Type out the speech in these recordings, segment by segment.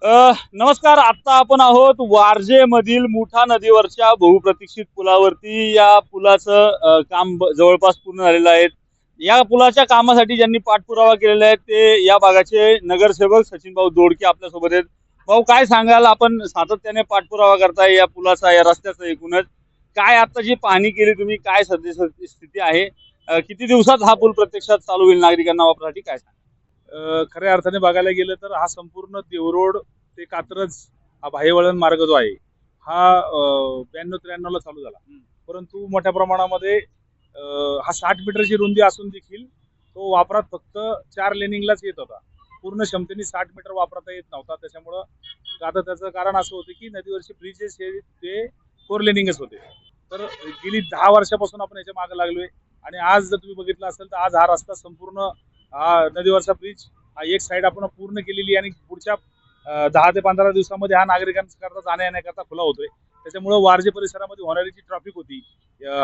नमस्कार. आता आपण आहोत वारजे मधील मुठा नदीवरच्या बहुप्रतीक्षित पुलावरती. या पुलाचं काम जवळपास पूर्ण झालेलं आहे. या पुलाच्या कामासाठी ज्यांनी पाठपुरावा केलेला आहे ते या भागाचे नगरसेवक सचिन भाऊ दोडके आपल्या सोबत आहेत. भाऊ, काय सांगाल? आपण सातत्याने पाठपुरावा करताय या पुलाचा, या रस्त्याचा. एकूणच काय आता जी पाहणी केली तुम्ही, काय सध्याची स्थिती आहे? किती दिवसात हा पूल प्रत्यक्षात चालू होईल नागरिकांना वापरण्यासाठी, काय सांगा? खऱ्या अर्थाने बघायला गेलं तर हा संपूर्ण देवरोड ते कात्रज हा बाह्यवळण मार्ग जो आहे हा 92-93 ला चालू झाला. परंतु मोठ्या प्रमाणामध्ये हा 60 मीटरची रुंदी असून देखील तो वापरात फक्त 4 लेनिंगलाच येत होता. पूर्ण क्षमतेने 60 मीटर वापरता येत नव्हता. त्याच्यामुळं आता त्याचं कारण असं होतं की नदीवरचे ब्रिजेस हे ते 4 लेनिंगच होते. तर गेली 10 वर्षापासून आपण याच्या मागे लागलोय आणि आज जर तुम्ही बघितलं असेल तर आज हा रस्ता संपूर्ण हा नदीवरचा ब्रिज हा एक साईड आपण पूर्ण केलेली आणि पुढच्या 10 ते 15 दिवसामध्ये हा नागरिकांकरता जाण्या येण्याकरता खुला होतोय. त्याच्यामुळं वारजे परिसरामध्ये होणारी जी ट्रॉफिक होती,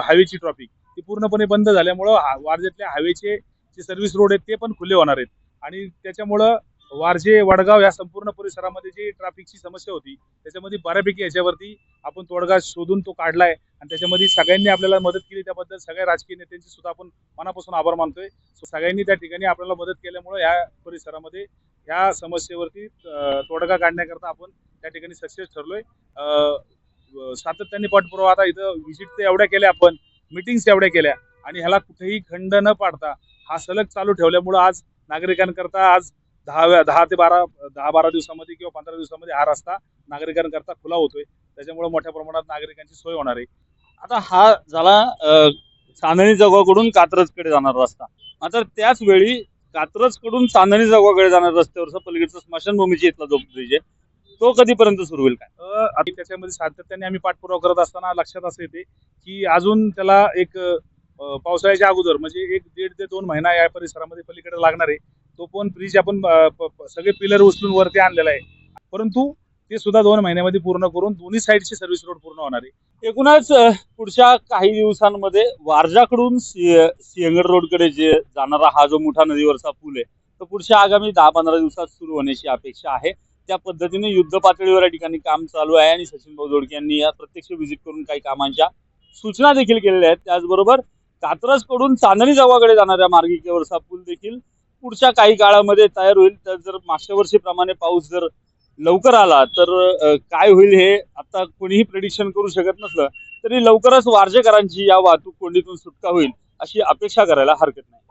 हायवेची ट्रॉफिक, ती पूर्णपणे बंद झाल्यामुळं वारजेतल्या हायवेचे जे सर्व्हिस रोड आहेत ते पण खुले होणार आहेत आणि त्याच्यामुळं वारजे वडगाव या संपूर्ण परिसरामध्ये जी ट्रॅफिकची समस्या होती त्याच्यामध्ये बऱ्यापैकी याच्यावरती आपण तोडगा शोधून तो काढलाय आणि त्याच्यामध्ये सगळ्यांनी आपल्याला मदत केली. त्याबद्दल सगळ्या राजकीय नेत्यांची सुद्धा आपण मनापासून आभार मानतोय. सगळ्यांनी त्या ठिकाणी आपल्याला मदत केल्यामुळे या परिसरामध्ये ह्या समस्येवरती तोडगा काढण्याकरता आपण त्या ठिकाणी सक्सेस ठरलोय. सातत्याने पाठपुरावा आता इथं व्हिजिट तर एवढ्या केल्या, आपण मिटिंग्स एवढ्या केल्या आणि ह्याला कुठेही खंड न पाडता हा सलग चालू ठेवल्यामुळं आज नागरिकांकरता आज 10-12 दिवसामध्ये किंवा 15 दिवसामध्ये हा रस्ता नागरिकांकरता खुला होतोय. त्याच्यामुळे मोठ्या प्रमाणात नागरिकांची सोय होणार आहे. आता हा झाला चांदणी जगाकडून कात्रजकडे जाणारा रस्ता. मात्र त्याच वेळी कात्रज कडून चांदणी जगाकडे जाणाऱ्या रस्त्यावरचा पलीकडचा स्मशानभूमीची इथला जो ब्रिज आहे तो कधीपर्यंत सुरू होईल, काय? आणि त्याच्यामध्ये सातत्याने आम्ही पाठपुरावा करत असताना लक्षात असं येते की अजून त्याला एक पावसाळ्याच्या अगोदर म्हणजे 1-1.5 ते 2 महिना या परिसरामध्ये पलीकडे लागणार आहे. तो पण ब्रिज आपण सगळे पिलर उचलून वरती आणलेला आहे. परंतु ते सुद्धा 2 महिन्यामध्ये पूर्ण करून दोन्ही साईडची सर्व्हिस रोड पूर्ण होणार आहे. एकूणच पुढच्या काही दिवसांमध्ये वारजाकडून सिंहगड रोडकडे जे जाणारा हा जो मुठा नदीवरचा पूल आहे तो पुढच्या आगामी 10-15 दिवसात सुरू होण्याची अपेक्षा आहे. त्या पद्धतीने युद्ध पातळीवर या ठिकाणी काम चालू आहे आणि सचिन भाऊ दोडके यांनी या प्रत्यक्ष व्हिजिट करून काही कामांच्या सूचना देखील केलेल्या आहेत. त्याचबरोबर कात्रज कडून चांदणी जगाकडे जाणाऱ्या मार्गिकेवरचा पूल देखील पुढच्या काही काळामध्ये तयार होईल. तर जर मागच्या वर्षीप्रमाणे पाऊस जर लवकर आला तर काय होईल हे आता कोणीही प्रेडिक्शन करू शकत नसलं तरी लवकरच वारजेकरांची या वाहतूक कोंडीतून सुटका होईल अशी अपेक्षा करायला हरकत नाही.